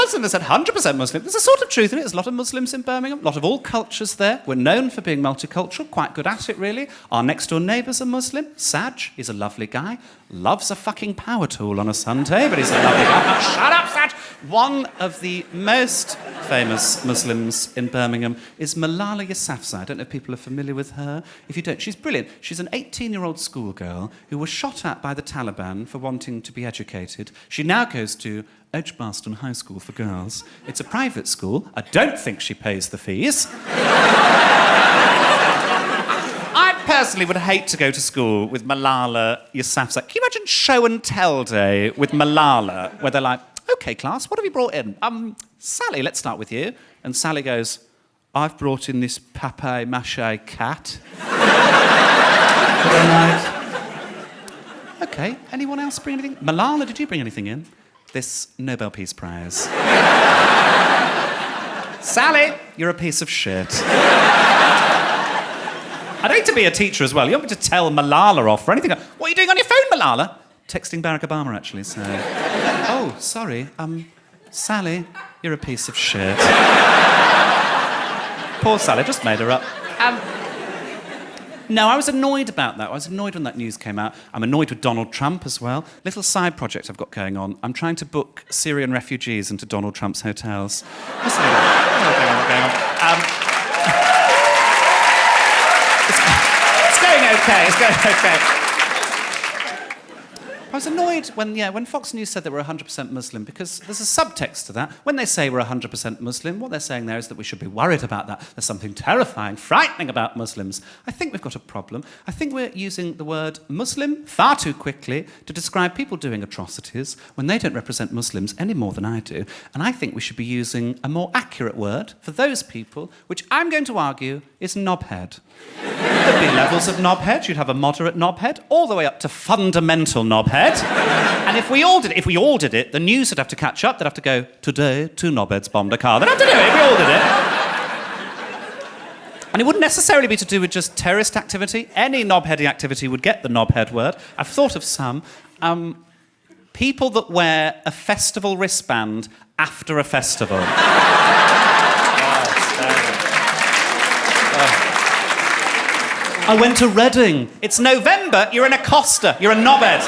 Muslim. They said 100% Muslim. There's a sort of truth in it. There's a lot of Muslims in Birmingham, a lot of all cultures there. We're known for being multicultural, quite good at it, really. Our next-door neighbour's a Muslim. Saj, he's a lovely guy. Loves a fucking power tool on a Sunday, but he's a lovely guy. Shut up, Saj! One of the most famous Muslims in Birmingham is Malala Yousafzai. I don't know if people are familiar with her. If you don't, she's brilliant. She's an 18-year-old schoolgirl who was shot at by the Taliban for wanting to be educated. She now goes to Edgbaston High School for girls. It's a private school. I don't think she pays the fees. I personally would hate to go to school with Malala Yousafzai. Can you imagine show and tell day with Malala, where they're like, OK, class, what have you brought in? Sally, let's start with you. And Sally goes, I've brought in this papier-mâché cat. OK, anyone else bring anything? Malala, did you bring anything in? This Nobel Peace Prize. Sally, you're a piece of shit. I'd hate to be a teacher as well. You want me to tell Malala off for anything? What are you doing on your phone, Malala? Texting Barack Obama, actually, so... Oh, sorry. Sally, you're a piece of shit. Poor Sally, just made her up. No, I was annoyed about that. I was annoyed when that news came out. I'm annoyed with Donald Trump as well. Little side project I've got going on. I'm trying to book Syrian refugees into Donald Trump's hotels. What's going on? It's going okay. It's going okay. I was annoyed when Fox News said that we're 100% Muslim, because there's a subtext to that. When they say we're 100% Muslim, what they're saying there is that we should be worried about that. There's something terrifying, frightening about Muslims. I think we've got a problem. I think we're using the word Muslim far too quickly to describe people doing atrocities when they don't represent Muslims any more than I do. And I think we should be using a more accurate word for those people, which I'm going to argue is knobhead. There'd be levels of knobhead. You'd have a moderate knobhead, all the way up to fundamental knobhead. And if we all did it, the news would have to catch up. They'd have to go, today, 2 knobheads bombed a car. They'd have to do it if we all did it. And it wouldn't necessarily be to do with just terrorist activity. Any knobheady activity would get the knobhead word. I've thought of some. People that wear a festival wristband after a festival. I went to Reading. It's November, you're in a Costa, you're a knobhead.